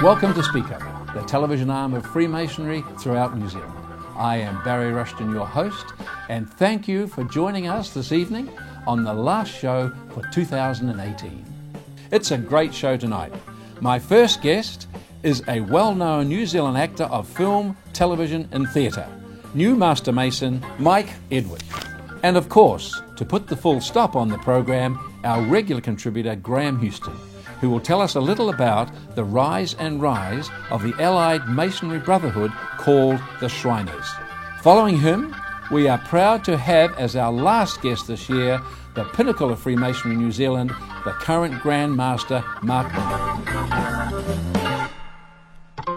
Welcome to Speak Up, the television arm of Freemasonry throughout New Zealand. I am Barry Rushton, your host, and thank you for joining us this evening on the last show for 2018. It's a great show tonight. My first guest is a well-known New Zealand actor of film, television and theatre, new Master Mason Mike Edward. And of course, to put the full stop on the program, our regular contributor Graham Houston, who will tell us a little about the rise and rise of the allied masonry brotherhood called the Shriners. Following him, we are proud to have as our last guest this year the pinnacle of Freemasonry New Zealand, the current Grand Master Mark Miller.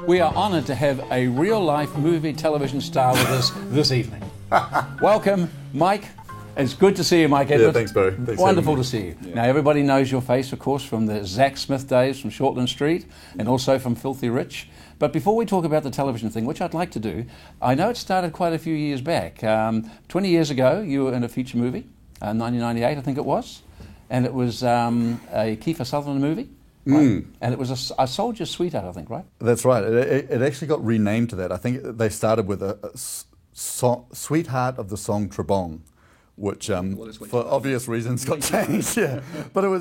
We are honoured to have a real-life movie television star with us this evening. Welcome, Mike. It's good to see you, Mike Edward. Yeah, thanks, Barry. Thanks. Wonderful to see you. Yeah. Now, everybody knows your face, of course, from the Zack Smith days from Shortland Street and also from Filthy Rich. But before we talk about the television thing, which I'd like to do, I know it started quite a few years back. 20 years ago, you were in a feature movie, 1998, I think it was, and it was a Kiefer Sutherland movie. Right? And it was a soldier's sweetheart, I think, right? That's right. It actually got renamed to that. I think they started with a Sweetheart of the Song Trebong, which for obvious reasons got changed. Yeah, but it was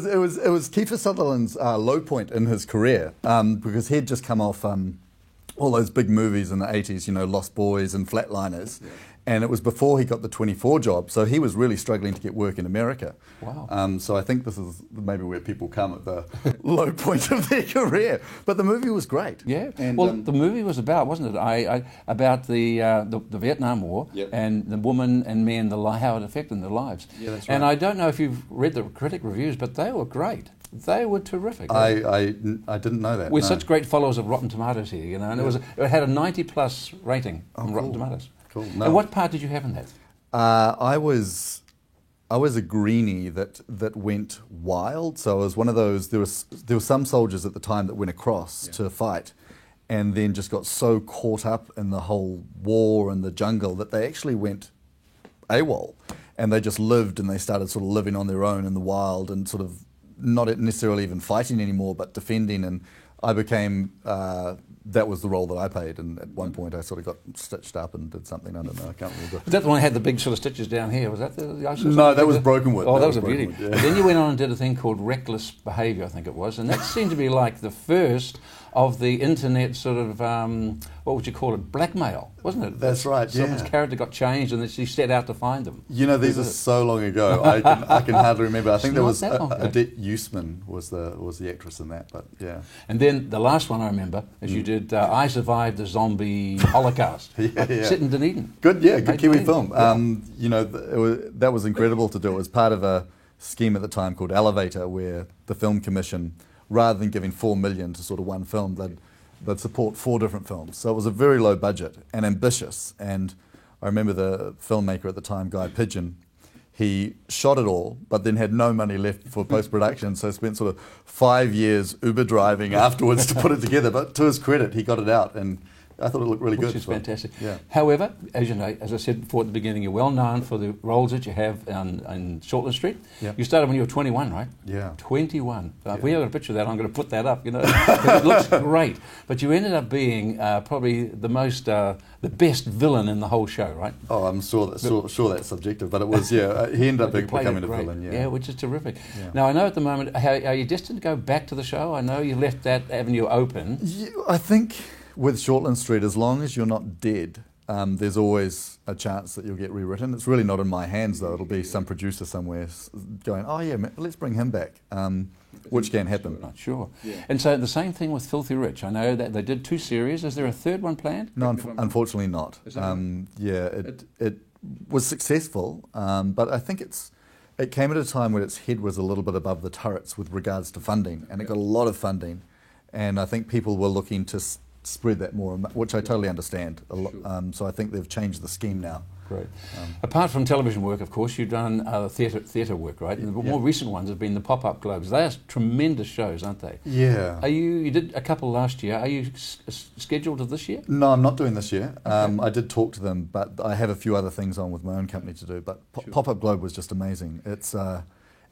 Kiefer Sutherland's low point in his career because he'd just come off all those big movies in the 80s, you know, Lost Boys and Flatliners. Yeah. And it was before he got the 24 job, so he was really struggling to get work in America. Wow. So I think this is maybe where people come at the low point of their career. But the movie was great. Yeah. And, well, the movie was about, wasn't it, about the Vietnam War. Yep. And the woman and men, how it affected their lives. Yeah, that's right. And I don't know if you've read the critic reviews, but they were great. They were terrific. I didn't know that. We're such great followers of Rotten Tomatoes here, you know, and it had a 90+ rating on Rotten Tomatoes. Cool. No. And what part did you have in that? I was a greenie that went wild. So I was one of those. There were some soldiers at the time that went across to fight, and then just got so caught up in the whole war and the jungle that they actually went AWOL, and they just lived and they started sort of living on their own in the wild and sort of not necessarily even fighting anymore, but defending. And I became. That was the role that I played, and at one point I sort of got stitched up and did something, I don't know, I can't remember. Was that the one that had the big sort of stitches down here? Was that the No, that was Brokenwood. Oh, that was a beauty. Yeah. But then you went on and did a thing called Reckless Behaviour, I think it was, and that seemed to be like the first of the internet sort of, what would you call it, blackmail, wasn't it? That's right, yeah. Someone's character got changed and then she set out to find them. You know, these are so long ago, I can hardly remember. I think there was Odette Eustman was the actress in that, but yeah. And then the last one I remember is you did I Survived the Zombie Holocaust, set in Dunedin. Good Kiwi film. You know, that was incredible to do. It was part of a scheme at the time called Elevator, where the Film Commission, rather than giving $4 million to sort of one film, they'd support 4 different films. So it was a very low budget and ambitious. And I remember the filmmaker at the time, Guy Pigeon, he shot it all, but then had no money left for post-production, so spent sort of 5 years Uber driving afterwards to put it together. But to his credit, he got it out, and I thought it looked really good. Which is fantastic. Yeah. However, as you know, as I said before at the beginning, you're well known for the roles that you have in Shortland Street. Yeah. You started when you were 21, right? Yeah. 21. If we have a picture of that, I'm going to put that up, you know, because it looks great. But you ended up being probably the best villain in the whole show, right? Oh, I'm sure that's subjective, but it was, he ended up becoming a villain, Yeah, which is terrific. Yeah. Now, I know at the moment, are you destined to go back to the show? I know you left that avenue open. I think with Shortland Street, as long as you're not dead, there's always a chance that you'll get rewritten. It's really not in my hands, though. It'll be some producer somewhere going, oh yeah, let's bring him back, which can happen. Not sure. Yeah. And so the same thing with Filthy Rich. I know that they did 2 series. Is there a third one planned? No, unfortunately not. It was successful, but I think it came at a time when its head was a little bit above the turrets with regards to funding, and it got a lot of funding, and I think people were looking to spread that more, which I totally understand. So I think they've changed the scheme now. Great. Apart from television work, of course, you've done theatre work, right? And the more recent ones have been the Pop-Up Globes. They are tremendous shows, aren't they? Yeah. You did a couple last year. Are you scheduled to this year? No, I'm not doing this year. Okay. I did talk to them, but I have a few other things on with my own company to do. But Pop-Up Globe was just amazing. It's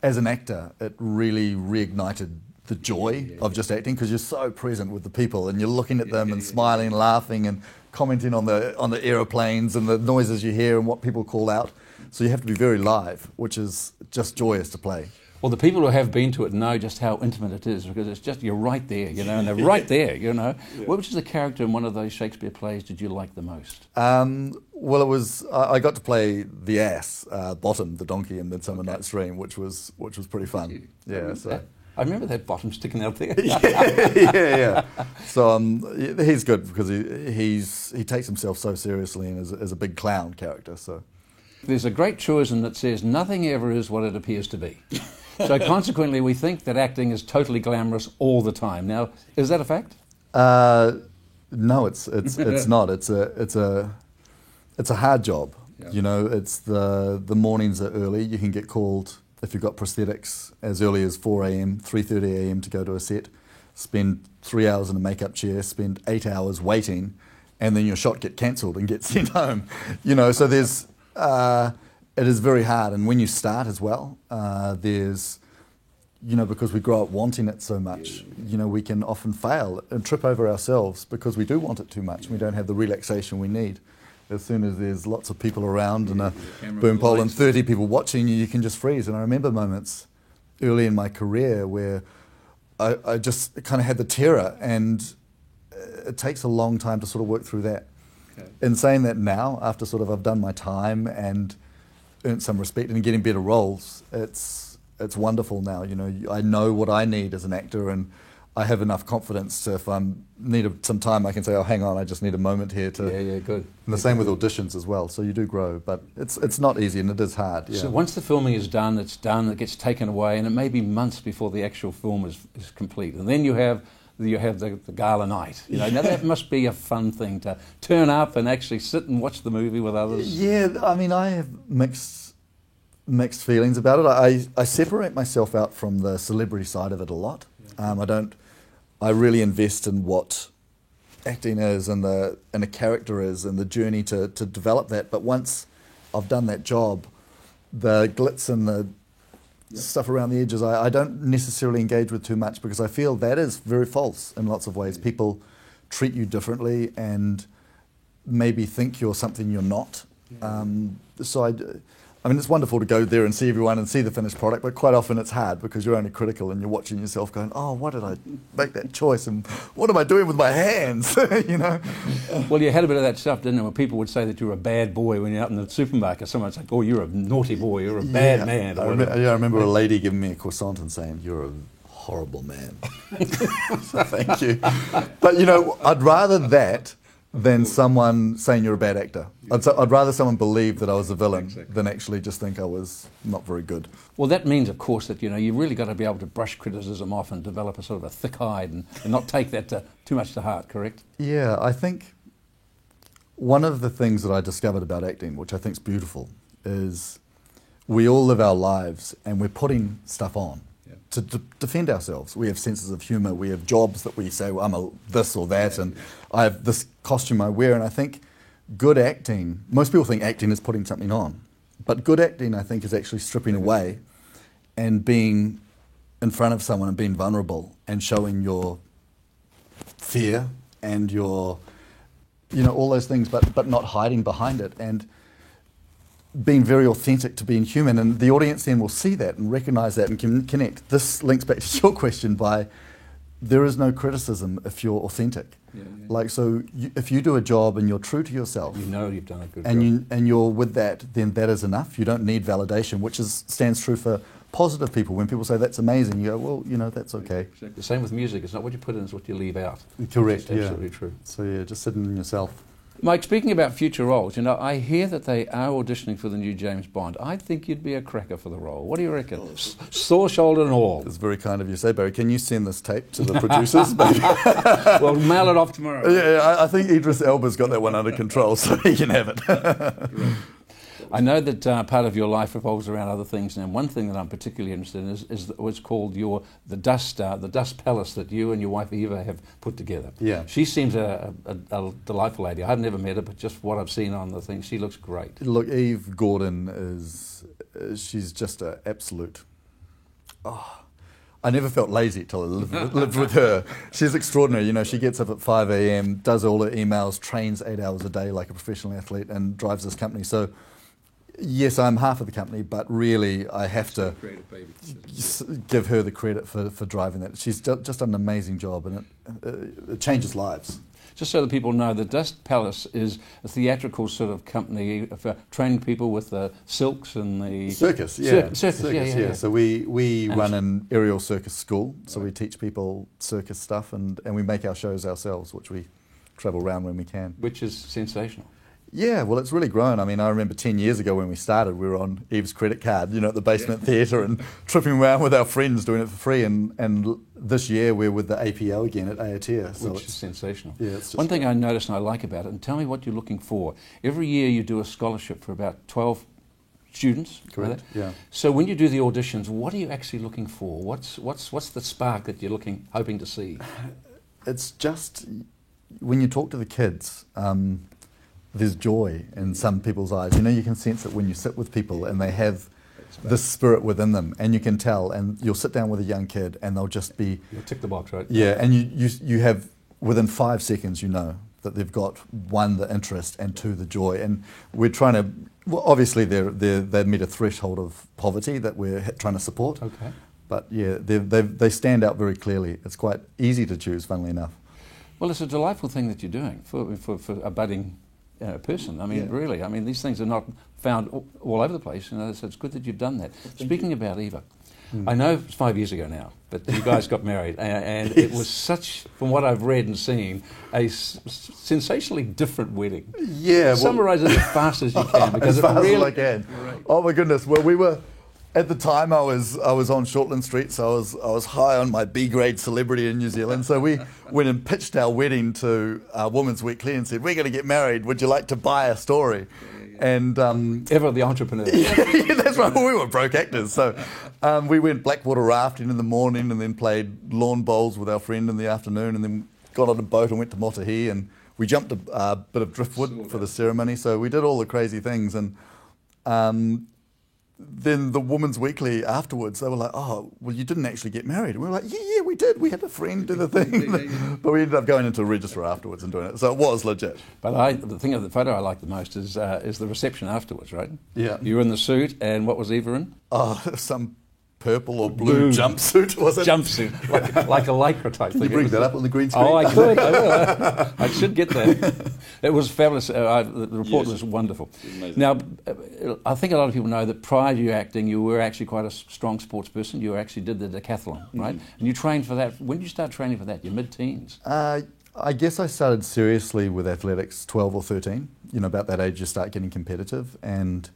as an actor, it really reignited the joy of just acting, because you're so present with the people and you're looking at them and smiling, laughing, and commenting on the aeroplanes and the noises you hear and what people call out. So you have to be very live, which is just joyous to play. Well, the people who have been to it know just how intimate it is, because it's just, you're right there, you know, and they're right there, you know. Which is the character in one of those Shakespeare plays did you like the most? Well, it was I got to play the ass, Bottom, the donkey in Midsummer Night's Dream, which was pretty fun. Yeah, so. I remember that Bottom sticking out there. yeah. So he's good because he takes himself so seriously and is a big clown character. So there's a great truism that says nothing ever is what it appears to be. So consequently, we think that acting is totally glamorous all the time. Now, is that a fact? No, it's not. It's a hard job. Yeah. You know, it's the mornings are early. You can get called if you've got prosthetics as early as 4 a.m., 3:30 a.m. to go to a set. Spend 3 hours in a makeup chair. Spend 8 hours waiting, and then your shot get cancelled and get sent home. You know, so there's. It is very hard, and when you start as well, there's, you know, because we grow up wanting it so much, you know, we can often fail and trip over ourselves because we do want it too much. We don't have the relaxation we need. As soon as there's lots of people around and a boom pole and 30 people watching you, you can just freeze. And I remember moments early in my career where I just kind of had the terror, and it takes a long time to sort of work through that. Okay. In saying that now, after sort of I've done my time and earned some respect and getting better roles, it's wonderful now. You know, I know what I need as an actor, and I have enough confidence to, if I need some time, I can say, oh, hang on, I just need a moment here to... Yeah, good. And the same with auditions as well, so you do grow, but it's not easy and it is hard. Yeah. So once the filming is done, it gets taken away, and it may be months before the actual film is complete. And then you have the gala night. You know, now that must be a fun thing, to turn up and actually sit and watch the movie with others. Yeah, I mean, I have mixed feelings about it. I separate myself out from the celebrity side of it a lot. I really invest in what acting is and a character is and the journey to develop that. But once I've done that job, the glitz and the stuff around the edges, I don't necessarily engage with too much, because I feel that is very false in lots of ways. People treat you differently and maybe think you're something you're not. I mean, it's wonderful to go there and see everyone and see the finished product, but quite often it's hard because you're only critical and you're watching yourself going, oh, why did I make that choice and what am I doing with my hands, you know? Well, you had a bit of that stuff, didn't you, where people would say that you're a bad boy when you're out in the supermarket. Someone's like, oh, you're a naughty boy, you're a bad man. I remember a lady giving me a croissant and saying, you're a horrible man. So thank you. But, you know, I'd rather that than someone saying you're a bad actor. I'd rather someone believe that I was a villain than actually just think I was not very good. Well, that means, of course, that, you know, you've really got to be able to brush criticism off and develop a sort of a thick hide and not take that too much to heart, correct? Yeah, I think one of the things that I discovered about acting, which I think is beautiful, is we all live our lives and we're putting stuff on to defend ourselves. We have senses of humour, we have jobs that we say, well, I'm a this or that, and I have this costume I wear, and I think good acting, most people think acting is putting something on, but good acting, I think, is actually stripping away and being in front of someone and being vulnerable and showing your fear and your, you know, all those things, but not hiding behind it, and being very authentic to being human, and the audience then will see that and recognise that and can connect. This links back to your question by, there is no criticism if you're authentic. Like, so if you do a job and you're true to yourself, you know you've done a good job. And you're with that, then that is enough. You don't need validation, which stands true for positive people. When people say that's amazing, you go, well, you know, that's okay. Exactly. The same with music. It's not what you put in, it's what you leave out. Correct. Absolutely true. So yeah, just sitting in yourself. Mike, speaking about future roles, you know, I hear that they are auditioning for the new James Bond. I think you'd be a cracker for the role. What do you reckon? Sore shoulder and all. It's very kind of you to say, Barry. Can you send this tape to the producers? Well, mail it off tomorrow. Yeah, I think Idris Elba's got that one under control, so he can have it. I know that part of your life revolves around other things, and one thing that I'm particularly interested in is what's called the Dust Palace that you and your wife Eva have put together. Yeah. She seems a delightful lady. I've never met her, but just what I've seen on the thing, she looks great. Look, Eve Gordon she's just an absolute... I never felt lazy till I lived with her. She's extraordinary. You know, she gets up at 5 a.m., does all her emails, trains 8 hours a day like a professional athlete, and drives this company. So, yes, I'm half of the company, but really I have to give her the credit for driving that. She's just done an amazing job, and it changes lives. Just so that people know, the Dust Palace is a theatrical sort of company for training people with the silks and the... Circus, yeah. Circus, yeah. So we run an aerial circus school, so we teach people circus stuff, and we make our shows ourselves, which we travel around when we can. Which is sensational. Yeah, well, it's really grown. I mean, I remember 10 years ago when we started, we were on Eve's credit card, you know, at the basement theatre and tripping around with our friends doing it for free. And this year we're with the APO again at Aotea. So which is sensational. Yeah, it's just one thing I noticed and I like about it, and tell me what you're looking for. Every year you do a scholarship for about 12 students. Correct, yeah. So when you do the auditions, what are you actually looking for? What's the spark that you're hoping to see? It's just, when you talk to the kids... there's joy in some people's eyes. You know, you can sense it when you sit with people and they have this spirit within them, and you can tell. And you'll sit down with a young kid and they'll just be... You'll tick the box, right? Yeah, and you have, within 5 seconds, you know that they've got, 1, the interest, and 2, the joy. And we're trying to... Well, obviously, they've met a threshold of poverty that we're trying to support. Okay. But yeah, they stand out very clearly. It's quite easy to choose, funnily enough. Well, it's a delightful thing that you're doing for a budding... person. I mean, really. I mean, these things are not found all over the place. You know, so it's good that you've done that. Speaking about Eva, I know it's 5 years ago now, but you guys got married, and Yes. it was such, from what I've read and seen, a sensationally different wedding. Yeah. Summarise it as fast as you can, because as fast really, as I can. Right. Oh my goodness. Well, we were. At the time, I was on Shortland Street, so I was high on my B-grade celebrity in New Zealand. So we went and pitched our wedding to Women's Weekly and said, "We're going to get married. Would you like to buy a story?" And ever the entrepreneur. Yeah, that's right. We were broke actors, so we went blackwater rafting in the morning, and then played lawn bowls with our friend in the afternoon, and then got on a boat and went to Motahi, and we jumped a bit of driftwood for the ceremony. So we did all the crazy things, and. Then the Women's Weekly afterwards, they were like, "Oh, well, you didn't actually get married." And we were like, yeah, we did. We had a friend do the thing. But we ended up going into a register afterwards and doing it. So it was legit. But the thing of the photo I like the most is the reception afterwards, right? Yeah. You were in the suit, and what was Eva in? Oh, some purple or blue jumpsuit, was it? Jumpsuit, like a lycra type thing. Can you bring that up on the green screen? Oh, I could. I will. I should get that. It was fabulous. The report was wonderful. Now, I think a lot of people know that prior to your acting, you were actually quite a strong sports person. You actually did the decathlon, right? And you trained for that. When did you start training for that? Your mid-teens? I guess I started seriously with athletics 12 or 13. You know, about that age you start getting competitive. And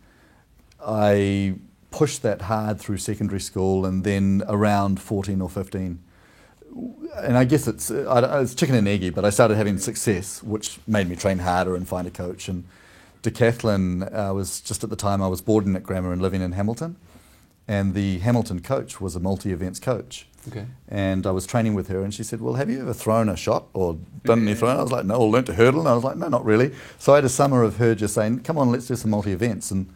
I pushed that hard through secondary school, and then around 14 or 15. And I guess it's chicken and eggy, but I started having success, which made me train harder and find a coach. And decathlon was just at the time I was boarding at Grammar and living in Hamilton, and the Hamilton coach was a multi-events coach. Okay. And I was training with her, and she said, "Well, have you ever thrown a shot or done any throwing?" I was like, "No," or learnt to hurdle. And I was like, "No, not really." So I had a summer of her just saying, "Come on, let's do some multi-events." And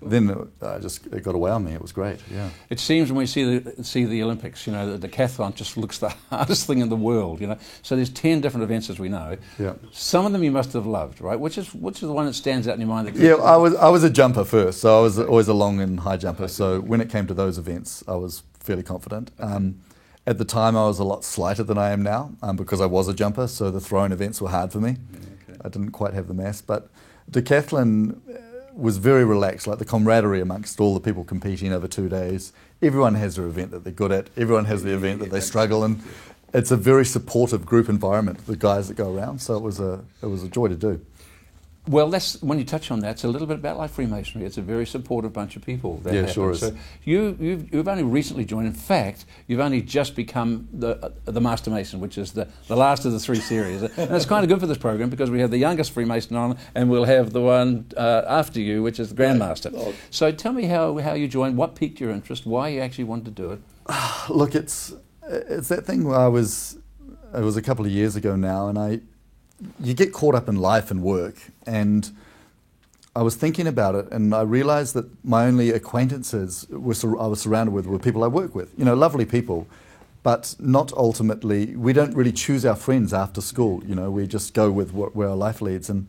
then it got away on me. It was great. Yeah. It seems when we see the Olympics, you know, the decathlon just looks the hardest thing in the world. You know, so there's 10 different events as we know. Yeah. Some of them you must have loved, right? Which is the one that stands out in your mind? Yeah, I was a jumper first, so I was always a long and high jumper. So when it came to those events, I was fairly confident. At the time, I was a lot slighter than I am now because I was a jumper. So the throwing events were hard for me. Okay. I didn't quite have the mass, but decathlon was very relaxed, like the camaraderie amongst all the people competing over 2 days. Everyone has their event that they're good at. Everyone has the event that they struggle in. It's a very supportive group environment, the guys that go around. So it was a joy to do. Well, when you touch on that, it's a little bit about like Freemasonry. It's a very supportive bunch of people. Yeah, sure is. So you've only recently joined. In fact, you've only just become the Master Mason, which is the last of the 3 series. And it's kind of good for this program because we have the youngest Freemason on, and we'll have the one after you, which is the Grand Master. Oh. So tell me how you joined, what piqued your interest, why you actually wanted to do it. Look, it's that thing where it was a couple of years ago now, and you get caught up in life and work, and I was thinking about it, and I realised that my only acquaintances I was surrounded with were people I work with, you know, lovely people, but not ultimately. We don't really choose our friends after school. You know, we just go with where our life leads. And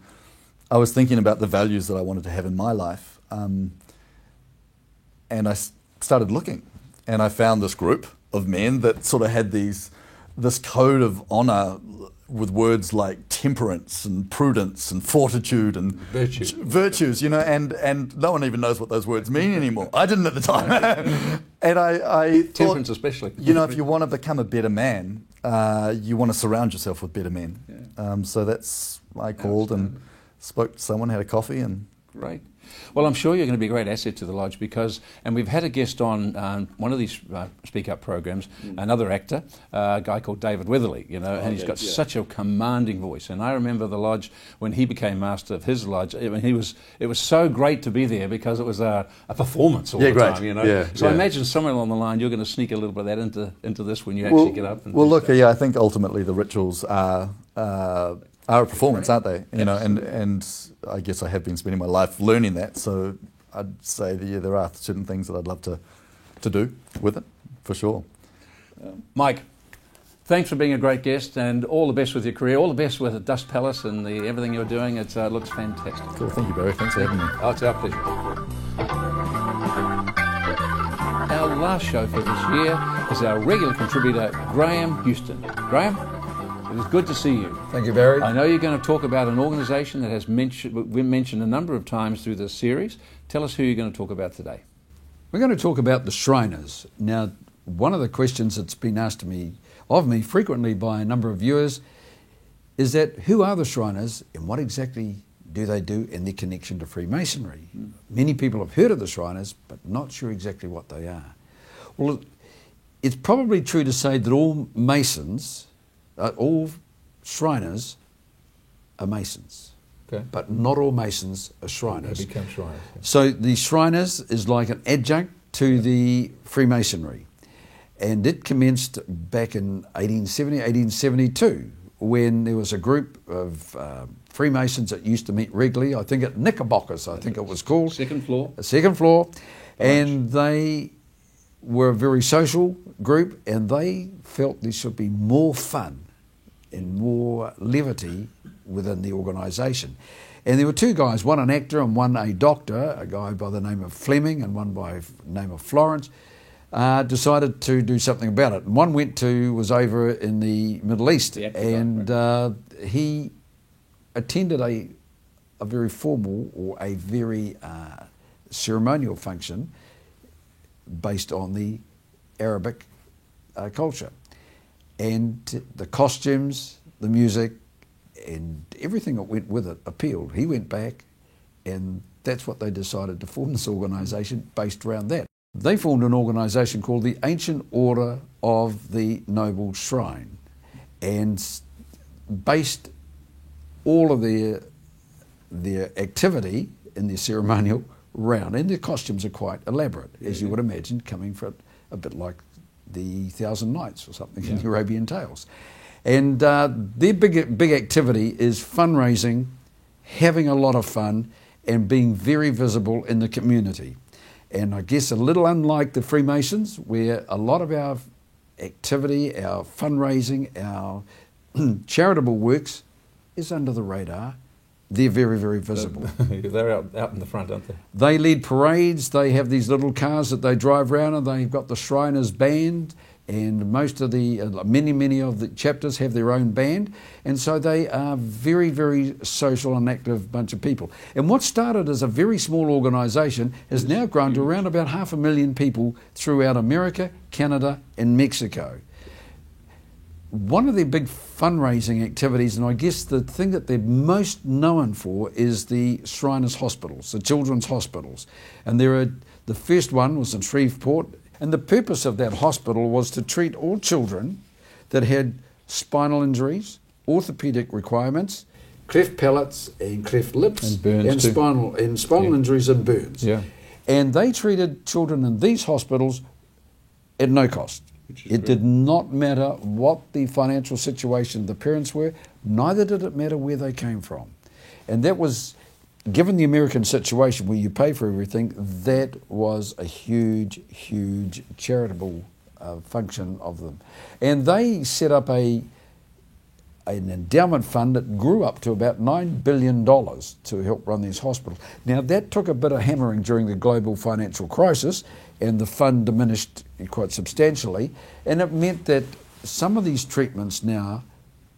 I was thinking about the values that I wanted to have in my life, and I started looking, and I found this group of men that sort of had this code of honour with words like temperance and prudence and fortitude and virtues, you know, and no one even knows what those words mean anymore. I didn't at the time. And I thought, temperance especially. You know, if you want to become a better man, you want to surround yourself with better men. Yeah. So that's I called and spoke to someone, had a coffee, and great. Well, I'm sure you're going to be a great asset to the Lodge and we've had a guest on one of these Speak Up programs, another actor, a guy called David Weatherly, you know, and he's got such a commanding voice. And I remember the Lodge when he became master of his Lodge. I mean, it was so great to be there because it was a performance all the time, you know. Yeah, so I imagine somewhere along the line you're going to sneak a little bit of that into this when you actually get up. And look, I think ultimately the rituals are a performance, aren't they? You know, and I guess I have been spending my life learning that. So I'd say that there are certain things that I'd love to do with it, for sure. Mike, thanks for being a great guest, and all the best with your career. All the best with the Dust Palace and everything you're doing. It looks fantastic. Cool. Thank you, Barry. Thanks for having me. Oh, it's our pleasure. Our last show for this year is our regular contributor, Graham Houston. Graham, it is good to see you. Thank you, Barry. I know you're going to talk about an organisation that has been mentioned a number of times through this series. Tell us who you're going to talk about today. We're going to talk about the Shriners. Now, one of the questions that's been asked of me frequently by a number of viewers is that who are the Shriners and what exactly do they do in their connection to Freemasonry? Many people have heard of the Shriners, but not sure exactly what they are. Well, it's probably true to say that all Masons, all Shriners are Masons, but not all Masons are Shriners. They become Shriners. Yeah. So the Shriners is like an adjunct to the Freemasonry, and it commenced back in 1872, when there was a group of Freemasons that used to meet regularly. I think at Knickerbockers, I think it was called. Second floor. Second floor, and they were a very social group, and they felt there should be more fun and more levity within the organisation. And there were two guys, one an actor and one a doctor, a guy by the name of Fleming and one by the name of Florence, decided to do something about it. And one was over in the Middle East, and he attended a very formal or a very ceremonial function based on the Arabic culture. And the costumes, the music, and everything that went with it appealed. He went back, and that's what they decided to form this organisation based around that. They formed an organisation called the Ancient Order of the Noble Shrine, and based all of their activity in their ceremonial round, and their costumes are quite elaborate, as you would imagine, coming from a bit like the Thousand Nights or something in the Arabian Tales. And their big activity is fundraising, having a lot of fun, and being very visible in the community. And I guess a little unlike the Freemasons, where a lot of our activity, our fundraising, our charitable works is under the radar. They're very, very visible. They're out in the front, aren't they? They lead parades. They have these little cars that they drive around, and they've got the Shriners Band, and most of the, many of the chapters have their own band, and so they are very, very social and active bunch of people. And what started as a very small organisation has now grown to around about 500,000 people throughout America, Canada, and Mexico. One of their big fundraising activities, and I guess the thing that they're most known for, is the Shriners Hospitals, the children's hospitals. And the first one was in Shreveport, and the purpose of that hospital was to treat all children that had spinal injuries, orthopaedic requirements, cleft palates and cleft lips, and burns and spinal injuries and burns. Yeah. And they treated children in these hospitals at no cost. It did not matter what the financial situation of the parents were, neither did it matter where they came from. And that was, given the American situation where you pay for everything, that was a huge, huge charitable function of them. And they set up an endowment fund that grew up to about $9 billion to help run these hospitals. Now, that took a bit of hammering during the global financial crisis, and the fund diminished quite substantially, and it meant that some of these treatments now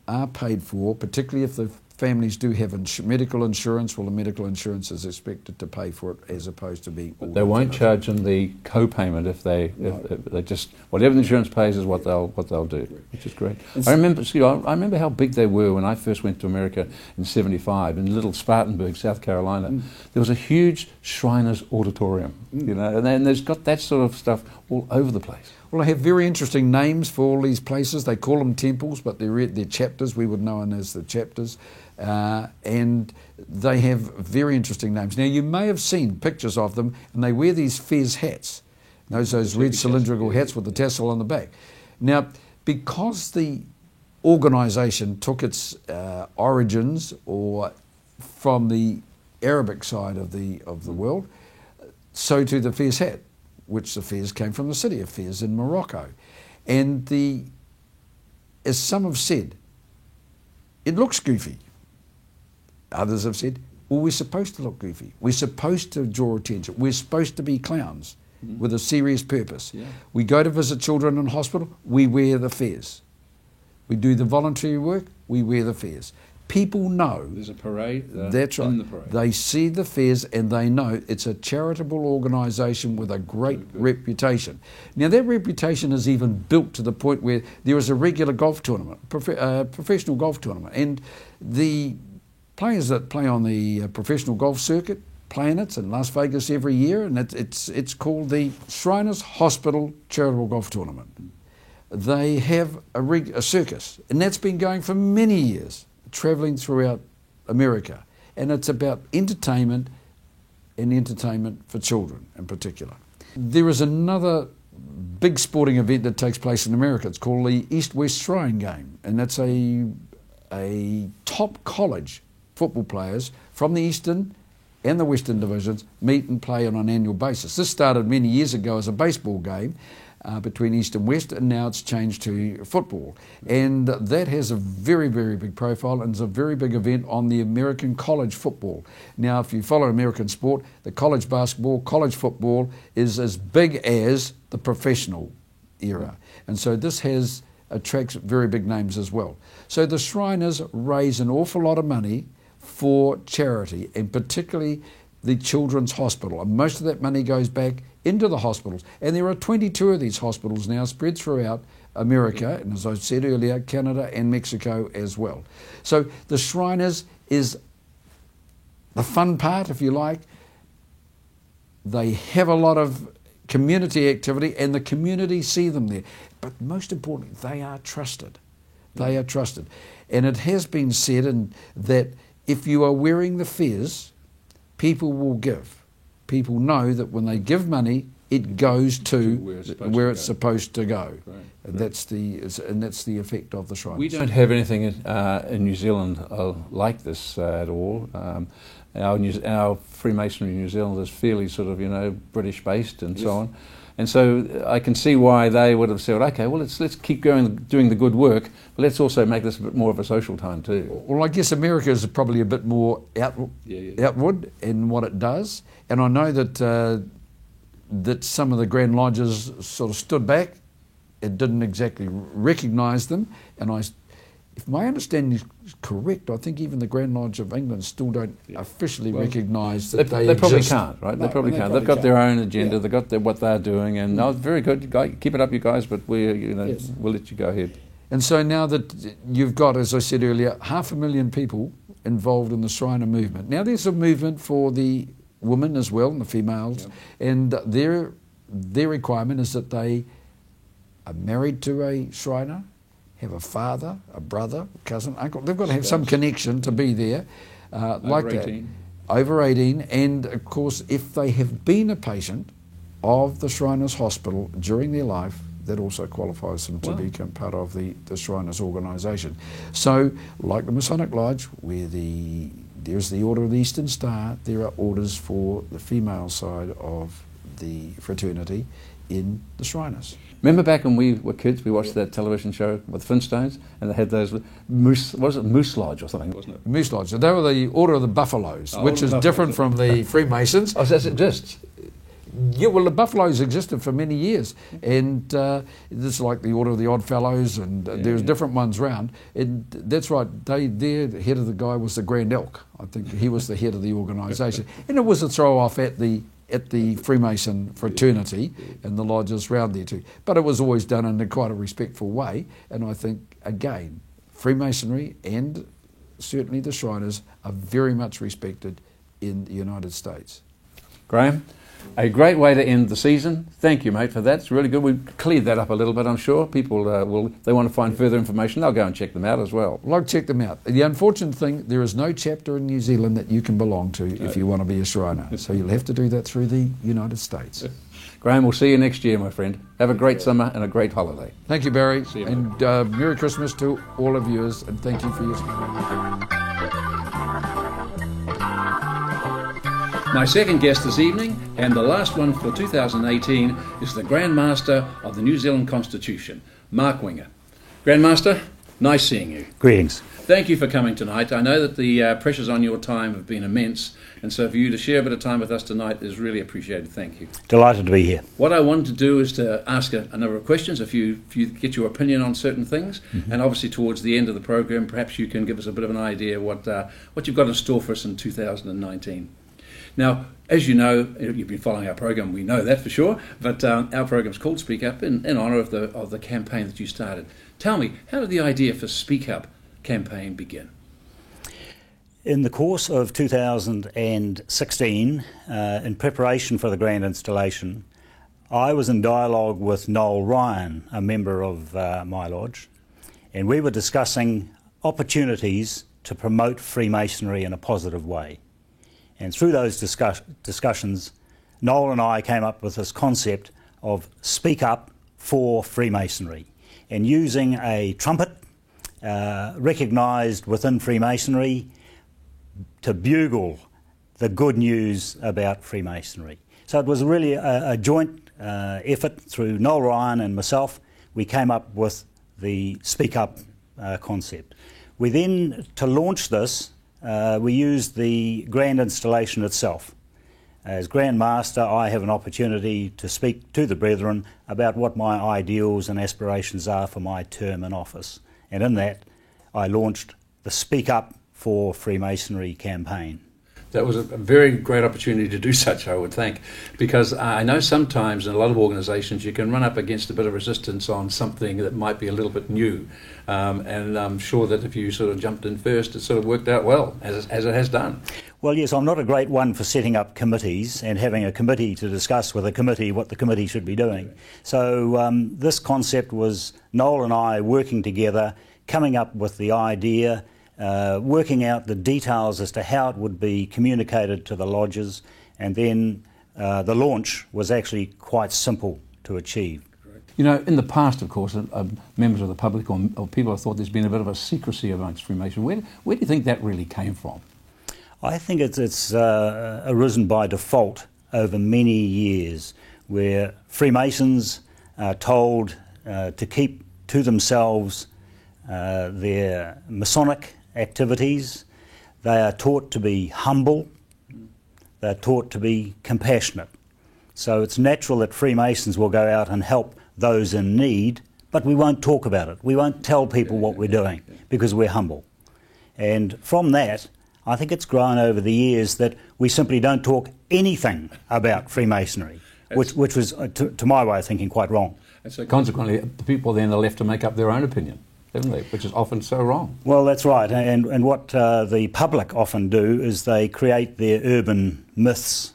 are paid for, particularly if the families do have medical insurance. Well, the medical insurance is expected to pay for it as opposed to being... But they won't charge them the co-payment if they just... Whatever the insurance pays is what they'll do, which is great. I remember how big they were when I first went to America in '75 in little Spartanburg, South Carolina. There was a huge Shriners Auditorium, you know, and there's got that sort of stuff all over the place. Well, they have very interesting names for all these places. They call them temples, but they're chapters. We would know them as the chapters. And they have very interesting names. Now, you may have seen pictures of them, and they wear these fez hats. Those red cylindrical hats with the tassel on the back. Now, because the organisation took its origins from the Arabic side of the world, so too the fez hat, which the fez came from the city of Fez in Morocco. And as some have said, it looks goofy. Others have said, well, we're supposed to look goofy. We're supposed to draw attention. We're supposed to be clowns with a serious purpose. Yeah. We go to visit children in hospital, we wear the fez. We do the voluntary work, we wear the fez. People know. There's a parade. That's right. In the parade. They see the fez and they know it's a charitable organisation with a great reputation. Now, that reputation is even built to the point where there is a regular golf tournament, professional golf tournament, and the players that play on the professional golf circuit play in it in Las Vegas every year, and it's called the Shriners Hospital Charitable Golf Tournament. They have a circus, and that's been going for many years, travelling throughout America, and it's about entertainment and entertainment for children in particular. There is another big sporting event that takes place in America. It's called the East-West Shrine Game, and that's a top college football players from the Eastern and the Western divisions meet and play on an annual basis. This started many years ago as a baseball game between East and West, and now it's changed to football. And that has a very, very big profile and is a very big event on the American college football. Now, if you follow American sport, the college basketball, college football is as big as the professional era. And so this attracts very big names as well. So the Shriners raise an awful lot of money for charity, and particularly the Children's Hospital. And most of that money goes back into the hospitals. And there are 22 of these hospitals now spread throughout America, and as I said earlier, Canada and Mexico as well. So the Shriners is the fun part, if you like. They have a lot of community activity, and the community see them there. But most importantly, they are trusted. They are trusted. And it has been said that if you are wearing the fez, people will give. People know that when they give money, it goes to where it's supposed to go. Right. And that's the effect of the Shriners. We don't have anything in New Zealand like this at all. Our Freemasonry in New Zealand is fairly sort of, British-based and so on. And so I can see why they would have said, okay, well, let's keep going, doing the good work, but let's also make this a bit more of a social time too. Well, I guess America is probably a bit more outward in what it does. And I know that some of the Grand Lodges sort of stood back and didn't exactly recognise them. And if my understanding is correct, I think even the Grand Lodge of England still don't officially recognise that they exist. Probably can't, right? No, they probably can't. They've got their own agenda. They've got what they're doing, and very good. Keep it up, you guys. But we'll let you go ahead. And so now that you've got, as I said earlier, 500,000 people involved in the Shriner movement. Now there's a movement for the women as well, and the females, and their requirement is that they are married to a Shriner, have a father, a brother, cousin, uncle. They've got to have some connection to be there, like that. 18. Over 18, and of course, if they have been a patient of the Shriners Hospital during their life, that also qualifies them to become part of the Shriners organisation. So, like the Masonic Lodge, where there's the Order of the Eastern Star, there are orders for the female side of the fraternity in the Shriners. Remember back when we were kids, we watched that television show with Flintstones, and they had those Moose, what was it, Moose Lodge or something, wasn't it? Moose Lodge. They were the Order of the Buffaloes, which Order is of different Buffaloes. from the Freemasons. Oh, so that exists? Yeah, well, the Buffaloes existed for many years, and this is like the Order of the Odd Fellows, and there's different ones round. And that's right, their head of the guy was the Grand Elk. I think he was the head of the organisation. And it was a throw-off at the Freemason fraternity and the lodges round there too. But it was always done in quite a respectful way, and I think, again, Freemasonry and certainly the Shriners are very much respected in the United States. Graham, a great way to end the season. Thank you, mate, for that. It's really good. We've cleared that up a little bit, I'm sure. People they want to find further information, they'll go and check them out as well. Well, I'll check them out. The unfortunate thing, there is no chapter in New Zealand that you can belong to if you want to be a Shriner. So you'll have to do that through the United States. Graham, we'll see you next year, my friend. Have a great summer and a great holiday. Thank you, Barry. See you, and Merry Christmas to all of you, and thank you for your time. My second guest this evening, and the last one for 2018, is the Grand Master of the New Zealand Constitution, Mark Winger. Grand Master, nice seeing you. Greetings. Thank you for coming tonight. I know that the pressures on your time have been immense, and so for you to share a bit of time with us tonight is really appreciated. Thank you. Delighted to be here. What I wanted to do is to ask a number of questions, if you get your opinion on certain things, and obviously towards the end of the program, perhaps you can give us a bit of an idea what you've got in store for us in 2019. Now, as you know, you've been following our program, we know that for sure, but our program's called Speak Up in honour of the campaign that you started. Tell me, how did the idea for Speak Up campaign begin? In the course of 2016, in preparation for the grand installation, I was in dialogue with Noel Ryan, a member of my lodge, and we were discussing opportunities to promote Freemasonry in a positive way. And through those discussions, Noel and I came up with this concept of Speak Up for Freemasonry, and using a trumpet recognised within Freemasonry to bugle the good news about Freemasonry. So it was really a joint effort through Noel Ryan and myself. We came up with the Speak Up concept. We then, to launch this, we used the grand installation itself. As Grand Master, I have an opportunity to speak to the brethren about what my ideals and aspirations are for my term in office. And in that, I launched the Speak Up for Freemasonry campaign. That was a very great opportunity to do such, I would think, because I know sometimes in a lot of organisations you can run up against a bit of resistance on something that might be a little bit new, and I'm sure that if you sort of jumped in first, it sort of worked out well, as it has done. Well, yes, I'm not a great one for setting up committees and having a committee to discuss with a committee what the committee should be doing. So this concept was Noel and I working together, coming up with the idea, working out the details as to how it would be communicated to the lodges, and then the launch was actually quite simple to achieve. You know, in the past, of course, members of the public or people have thought there's been a bit of a secrecy amongst Freemasons. Where do you think that really came from? I think it's arisen by default over many years, where Freemasons are told to keep to themselves their Masonic activities. They are taught to be humble. They're taught to be compassionate. So it's natural that Freemasons will go out and help those in need, but we won't talk about it. We won't tell people what we're doing because we're humble. And from that, I think it's grown over the years that we simply don't talk anything about Freemasonry, which was, to my way of thinking, quite wrong. And so consequently, the people then are left to make up their own opinion, haven't they? Which is often so wrong. Well, that's right. And what the public often do is they create their urban myths.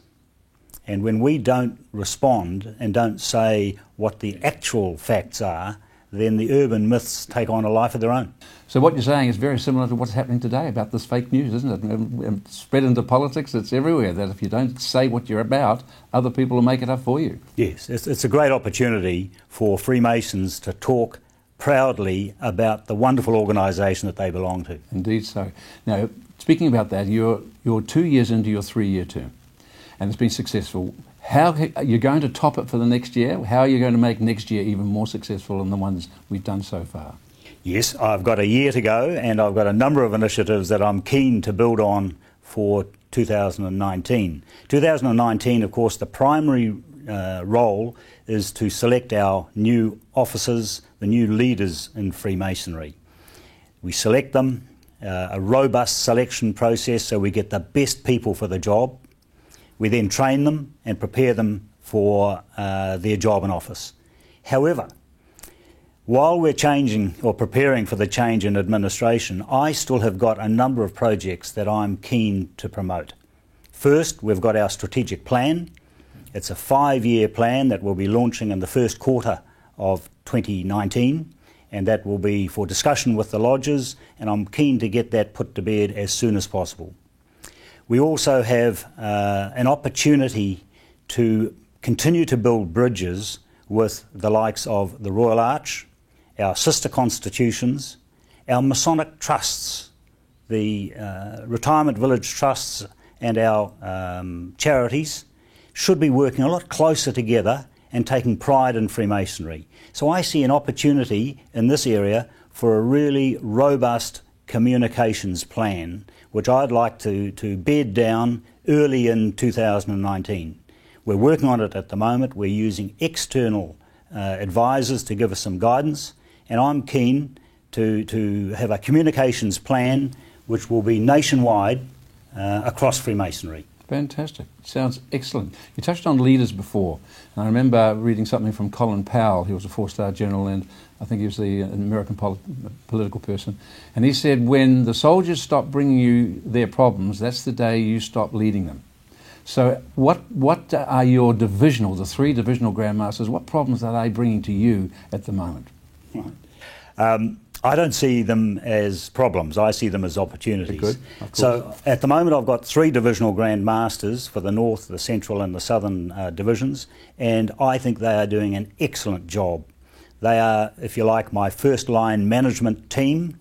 And when we don't respond and don't say what the actual facts are, then the urban myths take on a life of their own. So what you're saying is very similar to what's happening today about this fake news, isn't it? Spread into politics, it's everywhere, that if you don't say what you're about, other people will make it up for you. Yes, it's a great opportunity for Freemasons to talk proudly about the wonderful organisation that they belong to. Indeed so. Now, speaking about that, you're 2 years into your 3-year term. and it's been successful. How you're going to top it for the next year? How are you going to make next year even more successful than the ones we've done so far? Yes, I've got a year to go, and I've got a number of initiatives that I'm keen to build on for 2019. 2019, of course, the primary role is to select our new officers, the new leaders in Freemasonry. We select them, a robust selection process so we get the best people for the job. We then train them and prepare them for their job in office. However, while we're changing or preparing for the change in administration, I still have got a number of projects that I'm keen to promote. First, we've got our strategic plan. It's a 5-year plan that we'll be launching in the first quarter of 2019, and that will be for discussion with the lodges, and I'm keen to get that put to bed as soon as possible. We also have an opportunity to continue to build bridges with the likes of the Royal Arch, our sister constitutions, our Masonic trusts, the retirement village trusts and our charities should be working a lot closer together and taking pride in Freemasonry. So I see an opportunity in this area for a really robust communications plan, which I'd like to bed down early in 2019. We're working on it at the moment. We're using external advisors to give us some guidance, and I'm keen to have a communications plan which will be nationwide across Freemasonry. Fantastic. Sounds excellent. You touched on leaders before, and I remember reading something from Colin Powell. He was a 4-star general, and I think he was an American political person. And he said, when the soldiers stop bringing you their problems, that's the day you stop leading them. So what are your divisional, the 3 divisional Grand Masters, what problems are they bringing to you at the moment? Right. I don't see them as problems. I see them as opportunities. Good. So at the moment I've got 3 divisional Grand Masters for the North, the Central and the Southern divisions, and I think they are doing an excellent job. They are, if you like, my first line management team.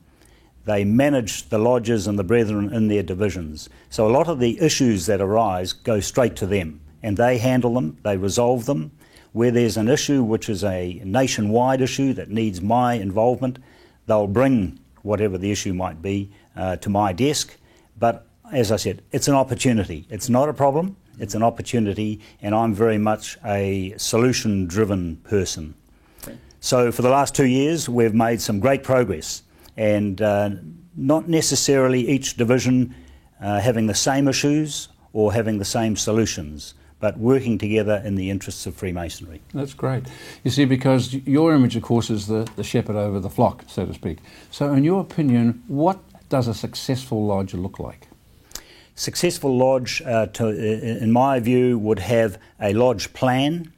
They manage the lodges and the brethren in their divisions. So a lot of the issues that arise go straight to them, and they handle them, they resolve them. Where there's an issue which is a nationwide issue that needs my involvement, they'll bring whatever the issue might be to my desk. But as I said, it's an opportunity. It's not a problem, it's an opportunity, and I'm very much a solution-driven person. Okay. So for the last 2 years, we've made some great progress, and not necessarily each division having the same issues or having the same solutions, but working together in the interests of Freemasonry. That's great. You see, because your image, of course, is the shepherd over the flock, so to speak. So in your opinion, what does a successful lodge look like? Successful lodge, in my view, would have a lodge plan.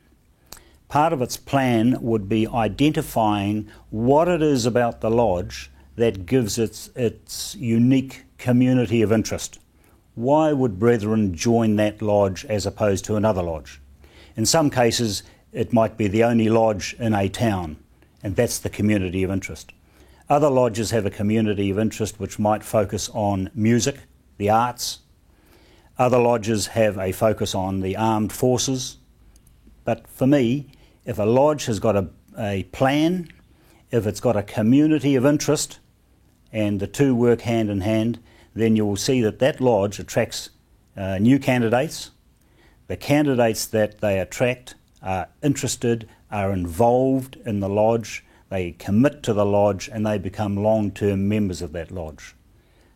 Part of its plan would be identifying what it is about the lodge that gives its unique community of interest. Why would brethren join that lodge as opposed to another lodge? In some cases, it might be the only lodge in a town, and that's the community of interest. Other lodges have a community of interest which might focus on music, the arts. Other lodges have a focus on the armed forces. But for me, if a lodge has got a plan, if it's got a community of interest, and the two work hand in hand, then you will see that that lodge attracts new candidates. The candidates that they attract are interested, are involved in the lodge, they commit to the lodge, and they become long-term members of that lodge.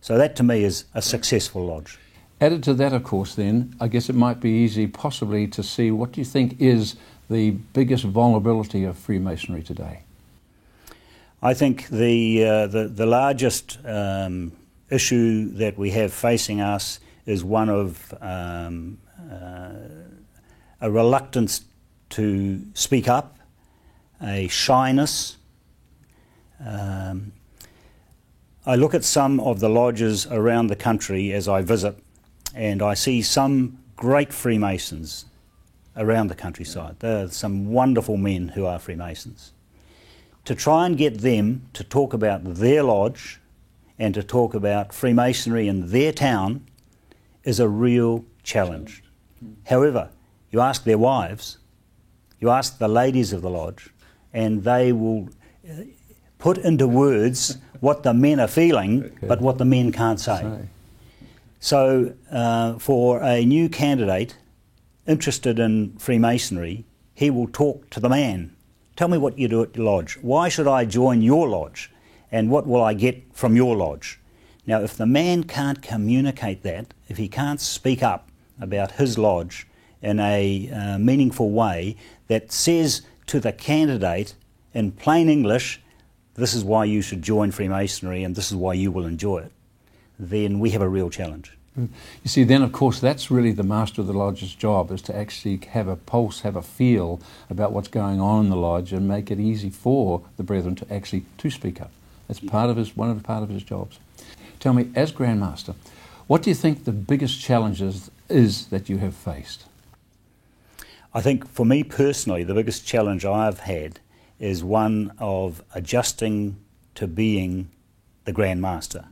So that to me is a successful lodge. Added to that, of course, then, I guess it might be easy possibly to see what do you think is the biggest vulnerability of Freemasonry today? I think the largest issue that we have facing us is one of a reluctance to speak up, a shyness. I look at some of the lodges around the country as I visit, and I see some great Freemasons around the countryside. There are some wonderful men who are Freemasons. To try and get them to talk about their lodge and to talk about Freemasonry in their town is a real challenge. However, you ask their wives, you ask the ladies of the lodge, and they will put into words what the men are feeling, but what the men can't say. So for a new candidate interested in Freemasonry, he will talk to the man. Tell me what you do at your lodge. Why should I join your lodge? And what will I get from your lodge? Now, if the man can't communicate that, if he can't speak up about his lodge in a meaningful way that says to the candidate in plain English, this is why you should join Freemasonry and this is why you will enjoy it, then we have a real challenge. You see, then of course that's really the master of the lodge's job, is to actually have a pulse, have a feel about what's going on in the lodge and make it easy for the brethren to actually speak up. That's part of his jobs. Tell me, as Grand Master, what do you think the biggest challenges is that you have faced? I think for me personally, the biggest challenge I've had is one of adjusting to being the Grand Master.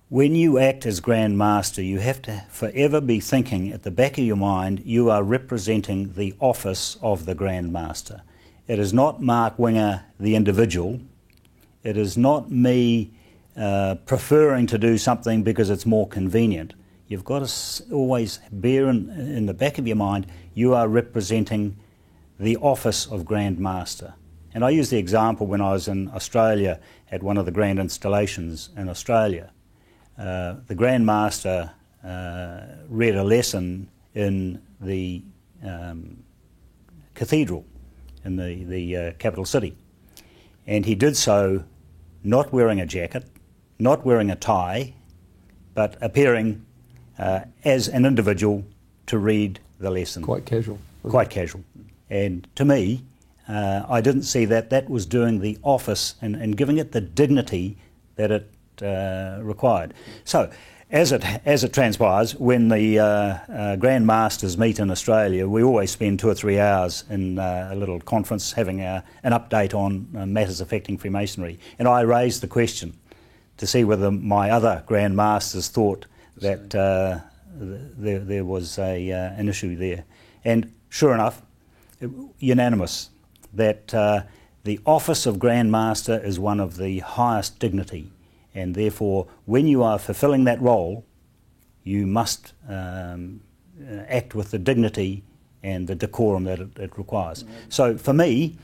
When you act as Grand Master, you have to forever be thinking at the back of your mind, you are representing the office of the Grand Master. It is not Mark Winger, the individual. It is not me preferring to do something because it's more convenient. You've got to always bear in the back of your mind, you are representing the office of Grand Master. And I use the example when I was in Australia at one of the grand installations in Australia. The Grand Master read a lesson in the cathedral in the capital city. And he did so not wearing a jacket, not wearing a tie, but appearing as an individual to read the lesson. Quite casual. Quite casual. And to me, I didn't see that was doing the office and giving it the dignity that it required. So, as it transpires, when the Grand Masters meet in Australia, we always spend 2 or 3 hours in a little conference having an update on matters affecting Freemasonry. And I raised the question to see whether my other Grand Masters thought that there was an issue there. And sure enough, unanimous that the office of Grand Master is one of the highest dignity, and therefore when you are fulfilling that role you must act with the dignity and the decorum that it requires. So for me,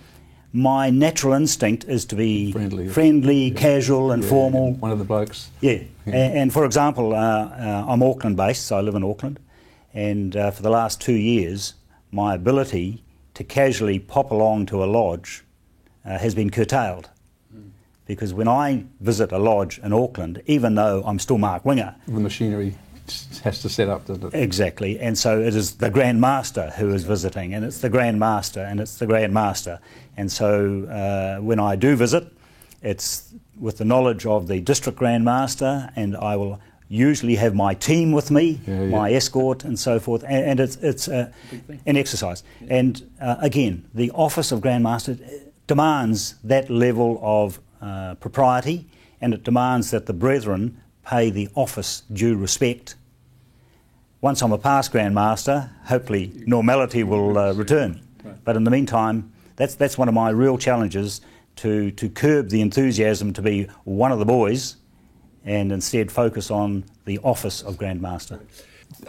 my natural instinct is to be friendly, casual and formal. One of the blokes. Yeah. And for example, I'm Auckland based, so I live in Auckland, and for the last 2 years my ability to casually pop along to a lodge has been curtailed. Because when I visit a lodge in Auckland, even though I'm still Mark Winger, the machinery has to set up, doesn't it? Exactly, and so it is the Grand Master who is visiting, and it's the Grand Master, and it's the Grand Master. And so when I do visit, it's with the knowledge of the District Grand Master, and I will usually have my team with me, my escort and so forth, and it's an exercise. And again, the office of Grand Master demands that level of propriety, and it demands that the brethren pay the office due respect. Once I'm a past Grand Master, hopefully normality will return. But in the meantime, that's one of my real challenges, to curb the enthusiasm to be one of the boys and instead focus on the office of Grand Master.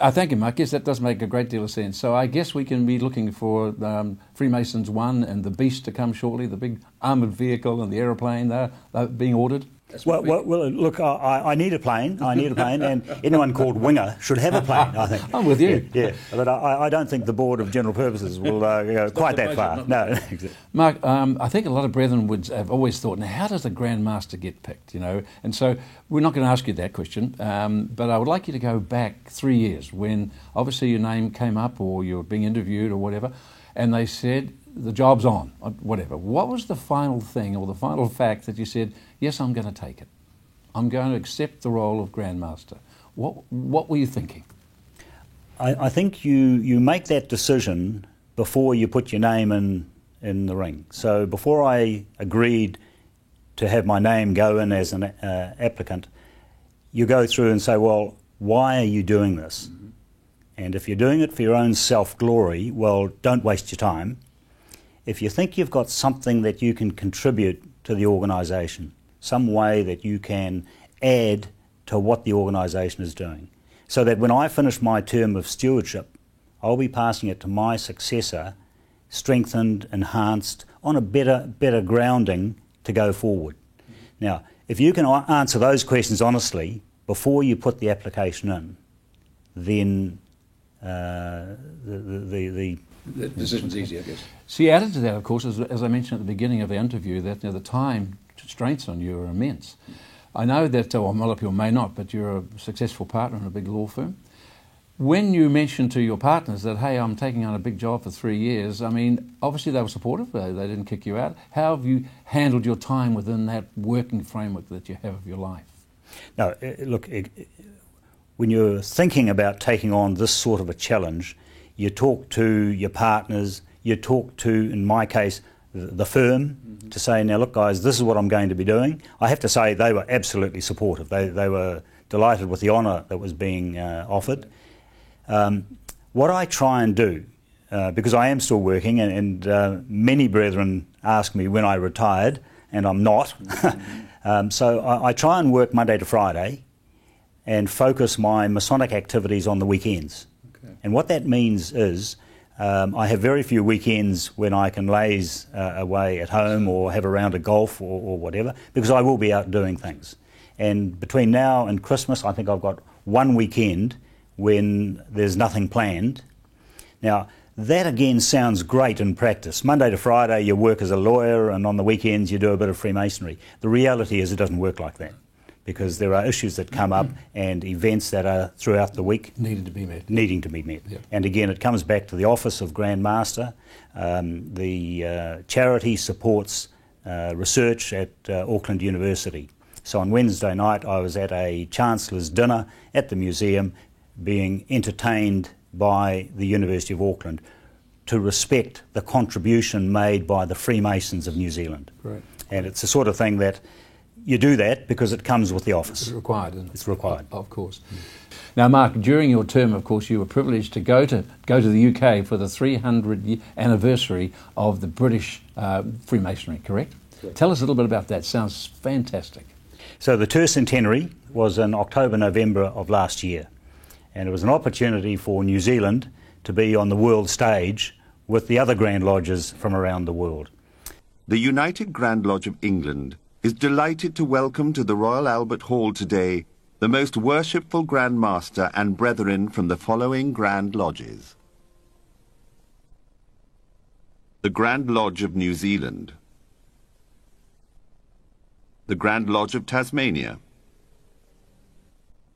I thank you, Mark. Yes, that does make a great deal of sense. So I guess we can be looking for Freemasons 1 and the Beast to come shortly, the big armoured vehicle and the aeroplane, they're being ordered. Well, look, I need a plane. And anyone called Winger should have a plane, I think. I'm with you. Yeah, but I don't think the Board of General Purposes will go quite that far. No, exactly. Mark, I think a lot of brethren would have always thought, now how does the Grand Master get picked, And so we're not going to ask you that question, but I would like you to go back 3 years when obviously your name came up or you were being interviewed or whatever, and they said, the job's on, whatever. What was the final thing or the final fact that you said, yes, I'm going to take it. I'm going to accept the role of Grand Master. What were you thinking? I think you make that decision before you put your name in the ring. So before I agreed to have my name go in as an applicant, you go through and say, well, why are you doing this? And if you're doing it for your own self-glory, well, don't waste your time. If you think you've got something that you can contribute to the organisation, some way that you can add to what the organisation is doing, so that when I finish my term of stewardship, I'll be passing it to my successor, strengthened, enhanced, on a better grounding to go forward. Now, if you can answer those questions honestly before you put the application in, then the decision's easy, I guess. See, added to that, of course, as I mentioned at the beginning of the interview, that the time constraints on you are immense. I know that, well, a lot of people may not, but you're a successful partner in a big law firm. When you mentioned to your partners that, hey, I'm taking on a big job for 3 years, I mean, obviously they were supportive, they didn't kick you out. How have you handled your time within that working framework that you have of your life? No, look, when you're thinking about taking on this sort of a challenge, you talk to your partners, you talk to, in my case, the firm, to say, now look guys, this is what I'm going to be doing. I have to say they were absolutely supportive. They were delighted with the honour that was being offered. What I try and do, because I am still working, and many brethren ask me when I retired, and I'm not, so I try and work Monday to Friday and focus my Masonic activities on the weekends. Okay. And what that means is I have very few weekends when I can laze away at home or have a round of golf or whatever, because I will be out doing things. And between now and Christmas, I think I've got one weekend when there's nothing planned. Now, that again sounds great in practice. Monday to Friday you work as a lawyer, and on the weekends you do a bit of Freemasonry. The reality is it doesn't work like that, because there are issues that come up and events that are throughout the week Needing to be met. Yep. And again, it comes back to the Office of Grand Master. The charity supports research at Auckland University. So on Wednesday night I was at a Chancellor's dinner at the museum, being entertained by the University of Auckland to respect the contribution made by the Freemasons of New Zealand. Great. And it's the sort of thing that you do that because it comes with the office. It's required, isn't it? It's required. Of course. Now, Mark, during your term, of course, you were privileged to go to the UK for the 300th anniversary of the British Freemasonry, correct? Tell us a little bit about that. Sounds fantastic. So the tercentenary was in October, November of last year. And it was an opportunity for New Zealand to be on the world stage with the other Grand Lodges from around the world. The United Grand Lodge of England is delighted to welcome to the Royal Albert Hall today the most worshipful Grand Master and brethren from the following Grand Lodges. The Grand Lodge of New Zealand, the Grand Lodge of Tasmania,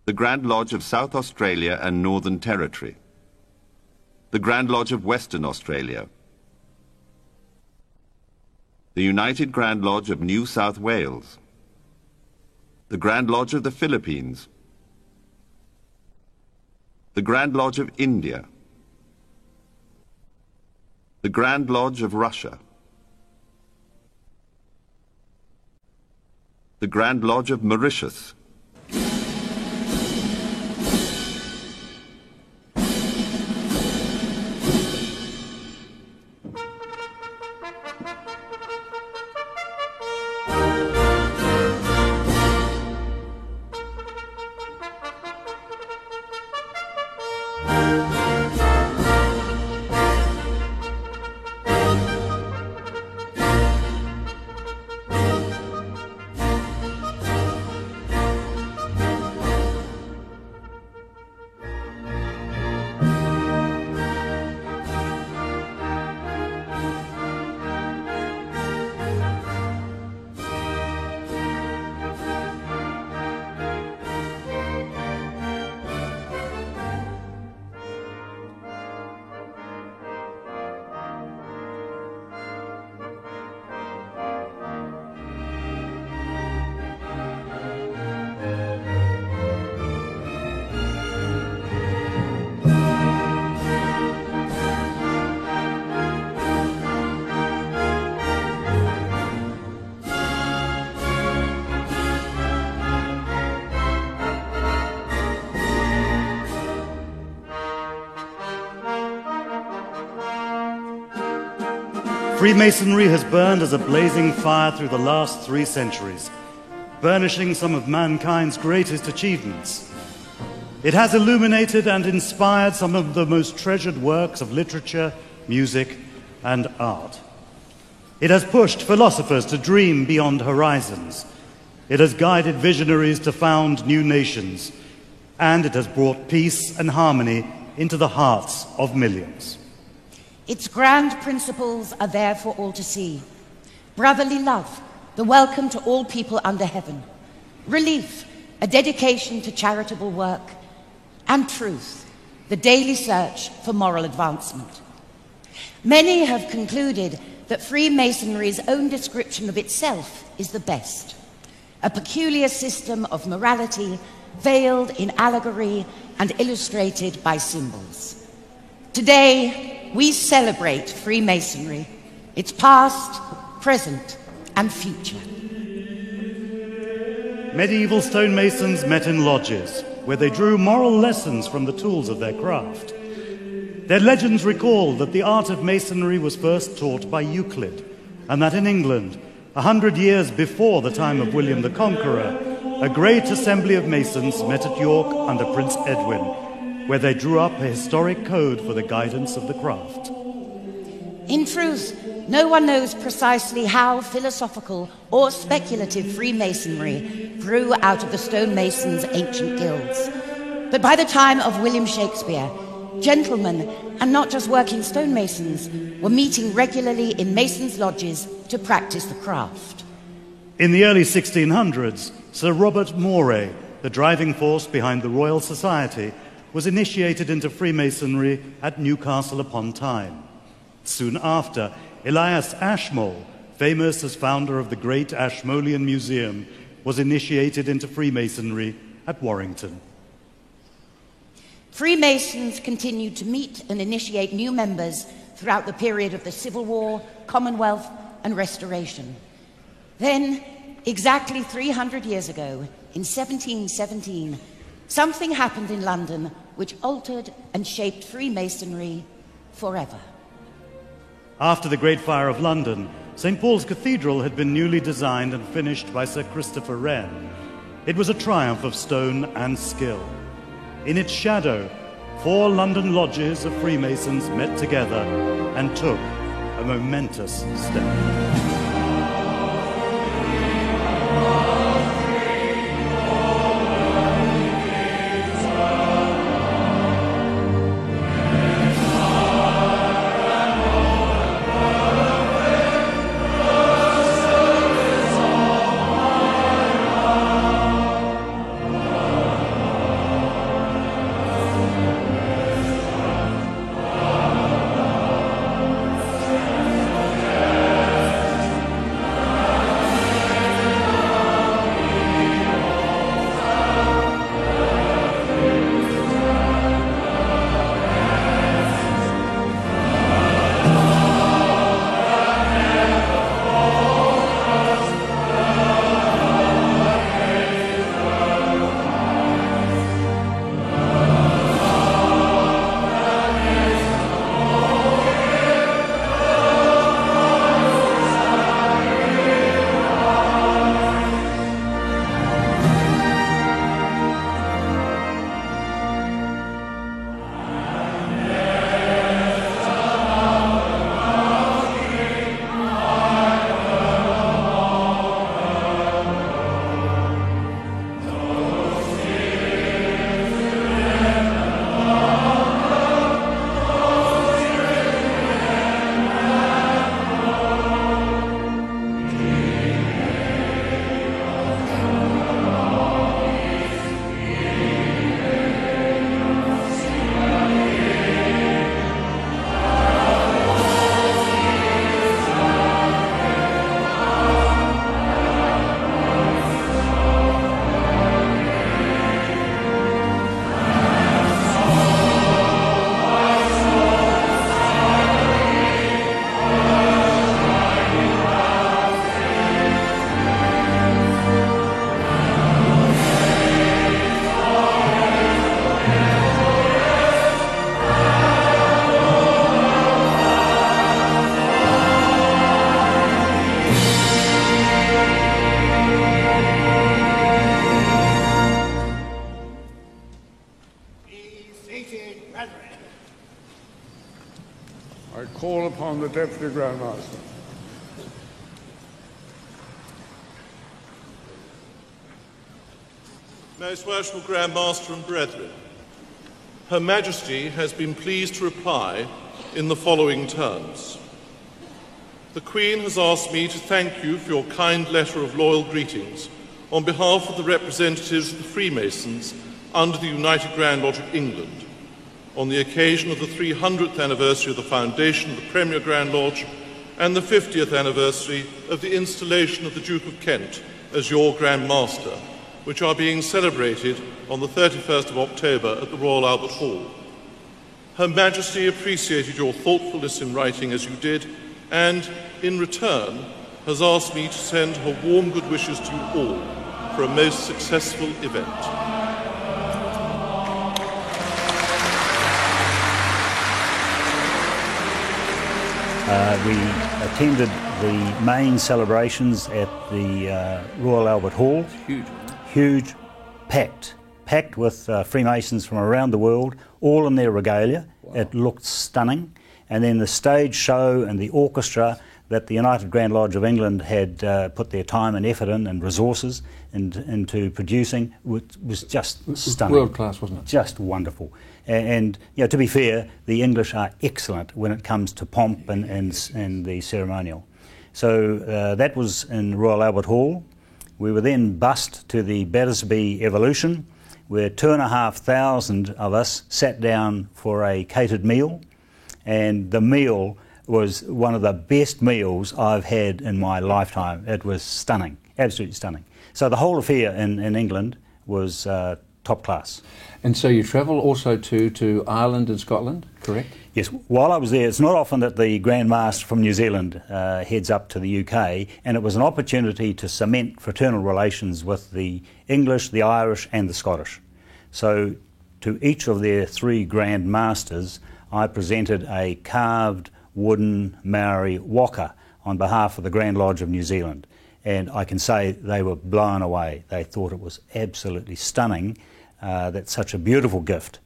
the Grand Lodge of South Australia and Northern Territory, the Grand Lodge of Western Australia, the United Grand Lodge of New South Wales, the Grand Lodge of the Philippines, the Grand Lodge of India, the Grand Lodge of Russia, the Grand Lodge of Mauritius, Freemasonry has burned as a blazing fire through the last 3 centuries, burnishing some of mankind's greatest achievements. It has illuminated and inspired some of the most treasured works of literature, music, and art. It has pushed philosophers to dream beyond horizons. It has guided visionaries to found new nations, and it has brought peace and harmony into the hearts of millions. Its grand principles are there for all to see. Brotherly love, the welcome to all people under heaven. Relief, a dedication to charitable work. And truth, the daily search for moral advancement. Many have concluded that Freemasonry's own description of itself is the best. A peculiar system of morality veiled in allegory and illustrated by symbols. Today, we celebrate Freemasonry, its past, present, and future. Medieval stonemasons met in lodges, where they drew moral lessons from the tools of their craft. Their legends recall that the art of masonry was first taught by Euclid, and that in England, 100 years before the time of William the Conqueror, a great assembly of masons met at York under Prince Edwin, where they drew up a historic code for the guidance of the craft. In truth, no one knows precisely how philosophical or speculative Freemasonry grew out of the stonemasons' ancient guilds. But by the time of William Shakespeare, gentlemen, and not just working stonemasons, were meeting regularly in masons' lodges to practice the craft. In the early 1600s, Sir Robert Moray, the driving force behind the Royal Society, was initiated into Freemasonry at Newcastle upon Tyne. Soon after, Elias Ashmole, famous as founder of the Great Ashmolean Museum, was initiated into Freemasonry at Warrington. Freemasons continued to meet and initiate new members throughout the period of the Civil War, Commonwealth, and Restoration. Then, exactly 300 years ago, in 1717, something happened in London which altered and shaped Freemasonry forever. After the Great Fire of London, St. Paul's Cathedral had been newly designed and finished by Sir Christopher Wren. It was a triumph of stone and skill. In its shadow, 4 London lodges of Freemasons met together and took a momentous step. Seated, brethren. I call upon the Deputy Grand Master. Most Worshipful Grand Master and brethren, Her Majesty has been pleased to reply in the following terms. The Queen has asked me to thank you for your kind letter of loyal greetings on behalf of the representatives of the Freemasons under the United Grand Lodge of England, on the occasion of the 300th anniversary of the foundation of the Premier Grand Lodge and the 50th anniversary of the installation of the Duke of Kent as your Grand Master, which are being celebrated on the 31st of October at the Royal Albert Hall. Her Majesty appreciated your thoughtfulness in writing as you did, and, in return, has asked me to send her warm good wishes to you all for a most successful event. We attended the main celebrations at the Royal Albert Hall. Huge, packed with Freemasons from around the world, all in their regalia. Wow. It looked stunning. And then the stage show and the orchestra that the United Grand Lodge of England had put their time and effort in and resources into producing was just stunning. World class, wasn't it? Just wonderful. And you know, to be fair, the English are excellent when it comes to pomp and the ceremonial. So that was in Royal Albert Hall. We were then bussed to the Battersby Evolution, where 2,500 of us sat down for a catered meal, and the meal was one of the best meals I've had in my lifetime. It was stunning, absolutely stunning. So the whole affair in England was top class. And so you travel also to Ireland and Scotland, correct? Yes, while I was there, it's not often that the Grand Master from New Zealand heads up to the UK, and it was an opportunity to cement fraternal relations with the English, the Irish and the Scottish. So to each of their three Grand Masters, I presented a carved wooden Maori waka on behalf of the Grand Lodge of New Zealand, and I can say they were blown away. They thought it was absolutely stunning that such a beautiful gift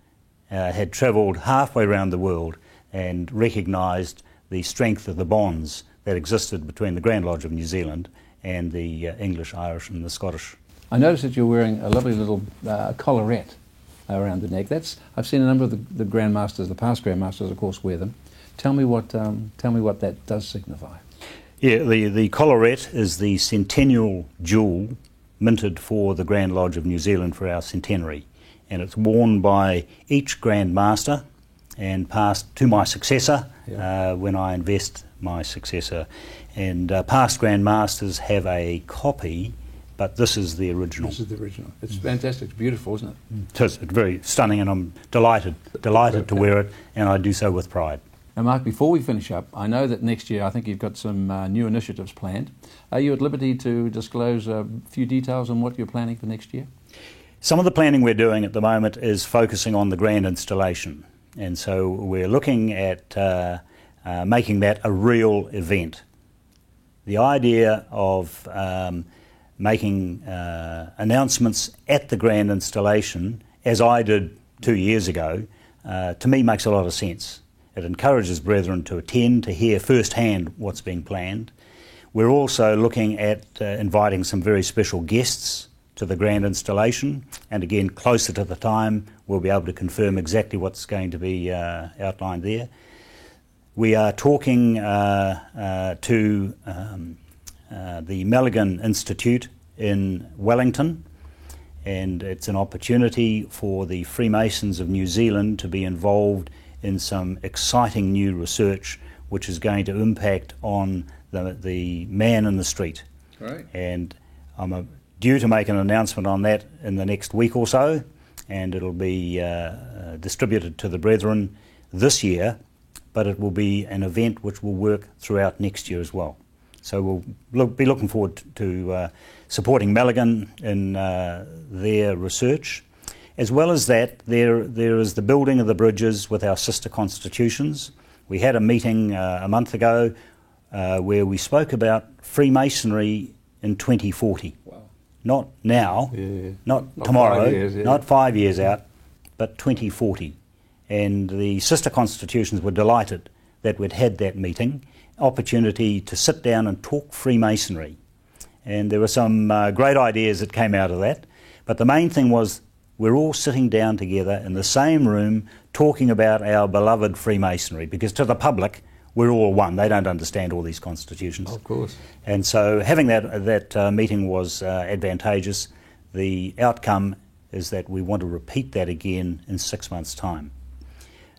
had travelled halfway around the world and recognised the strength of the bonds that existed between the Grand Lodge of New Zealand and the English, Irish and the Scottish. I noticed that you're wearing a lovely little collarette around the neck. I've seen a number of the Grand Masters, the past Grand Masters of course, wear them. Tell me what that does signify. Yeah, the collarette is the centennial jewel minted for the Grand Lodge of New Zealand for our centenary, and it's worn by each Grand Master and passed to my successor when I invest my successor. And past Grand Masters have a copy, but this is the original. This is the original. It's fantastic. It's beautiful, isn't it? It is. It's very stunning, and I'm delighted to wear it, and I do so with pride. Now, Mark, before we finish up, I know that next year I think you've got some new initiatives planned. Are you at liberty to disclose a few details on what you're planning for next year? Some of the planning we're doing at the moment is focusing on the grand installation, and so we're looking at making that a real event. The idea of making announcements at the grand installation, as I did 2 years ago, to me makes a lot of sense. It encourages brethren to attend, to hear firsthand what's being planned. We're also looking at inviting some very special guests to the grand installation, and again, closer to the time, we'll be able to confirm exactly what's going to be outlined there. We are talking to the Milligan Institute in Wellington, and it's an opportunity for the Freemasons of New Zealand to be involved in some exciting new research which is going to impact on the man in the street. Right. And I'm due to make an announcement on that in the next week or so, and it'll be distributed to the brethren this year, but it will be an event which will work throughout next year as well. So we'll be looking forward to supporting Milligan in their research. As well as that, there is the building of the bridges with our sister constitutions. We had a meeting a month ago where we spoke about Freemasonry in 2040. Wow. Not now, not tomorrow, 5 years, not 5 years out, but 2040. And the sister constitutions were delighted that we'd had that meeting, opportunity to sit down and talk Freemasonry. And there were some great ideas that came out of that. But the main thing was we're all sitting down together in the same room talking about our beloved Freemasonry, because to the public, we're all one. They don't understand all these constitutions. Of course. And so having that meeting was advantageous. The outcome is that we want to repeat that again in 6 months' time.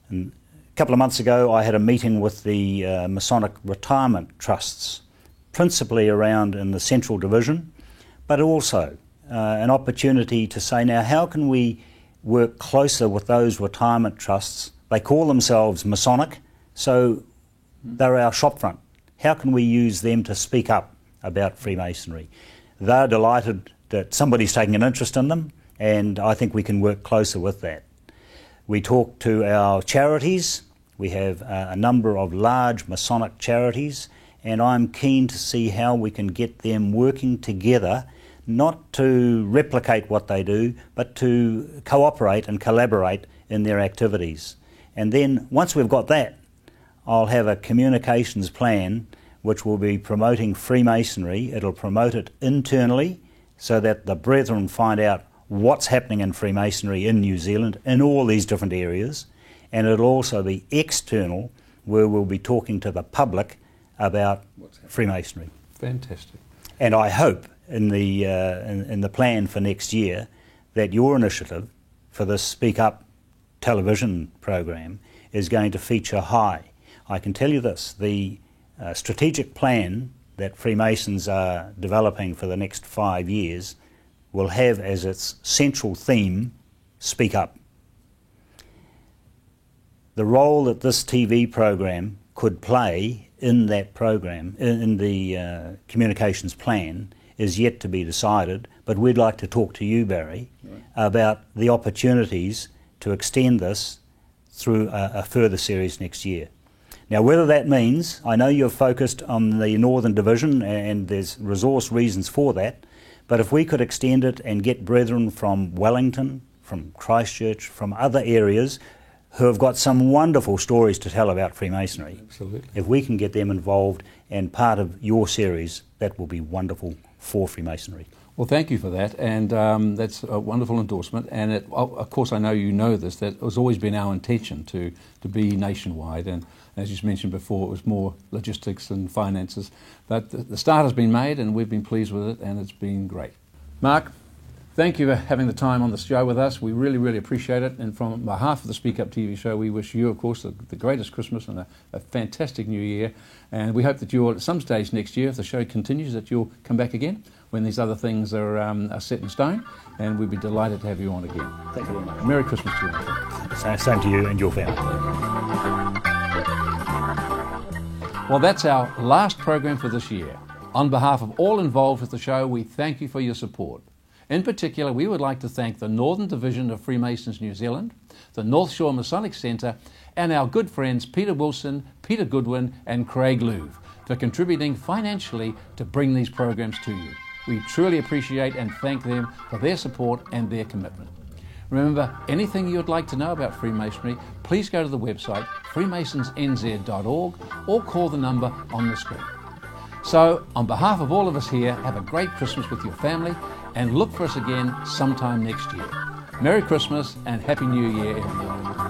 And a couple of months ago, I had a meeting with the Masonic retirement trusts, principally around in the Central Division, but also an opportunity to say, now, how can we work closer with those retirement trusts? They call themselves Masonic, so they're our shopfront. How can we use them to speak up about Freemasonry? They're delighted that somebody's taking an interest in them, and I think we can work closer with that. We talk to our charities. We have a number of large Masonic charities, and I'm keen to see how we can get them working together, not to replicate what they do, but to cooperate and collaborate in their activities. And then once we've got that, I'll have a communications plan which will be promoting Freemasonry. It'll promote it internally so that the brethren find out what's happening in Freemasonry in New Zealand in all these different areas, and it'll also be external, where we'll be talking to the public about Freemasonry. Fantastic. And I hope in the plan for next year that your initiative for this Speak Up television program is going to feature high. I can tell you this, the strategic plan that Freemasons are developing for the next 5 years will have as its central theme, Speak Up. The role that this TV program could play in that program, in the communications plan, is yet to be decided, but we'd like to talk to you, Barry, about the opportunities to extend this through a further series next year. Now, whether that means, I know you're focused on the Northern Division and there's resource reasons for that, but if we could extend it and get brethren from Wellington, from Christchurch, from other areas who have got some wonderful stories to tell about Freemasonry. Absolutely. If we can get them involved and part of your series, that will be wonderful for Freemasonry. Well, thank you for that, and that's a wonderful endorsement. And of course, I know you know this, that it has always been our intention to be nationwide. And as you mentioned before, it was more logistics and finances. But the start has been made, and we've been pleased with it, and it's been great. Mark, thank you for having the time on the show with us. We really, really appreciate it. And from behalf of the Speak Up TV show, we wish you, of course, the greatest Christmas and a fantastic New Year. And we hope that you'll, at some stage next year, if the show continues, that you'll come back again when these other things are set in stone. And we'd be delighted to have you on again. Thank you very much. Merry Christmas to you. Same to you and your family. Well, that's our last program for this year. On behalf of all involved with the show, we thank you for your support. In particular, we would like to thank the Northern Division of Freemasons New Zealand, the North Shore Masonic Centre, and our good friends Peter Wilson, Peter Goodwin and Craig Louvre for contributing financially to bring these programs to you. We truly appreciate and thank them for their support and their commitment. Remember, anything you'd like to know about Freemasonry, please go to the website freemasonsnz.org or call the number on the screen. So, on behalf of all of us here, have a great Christmas with your family and look for us again sometime next year. Merry Christmas and Happy New Year, everyone.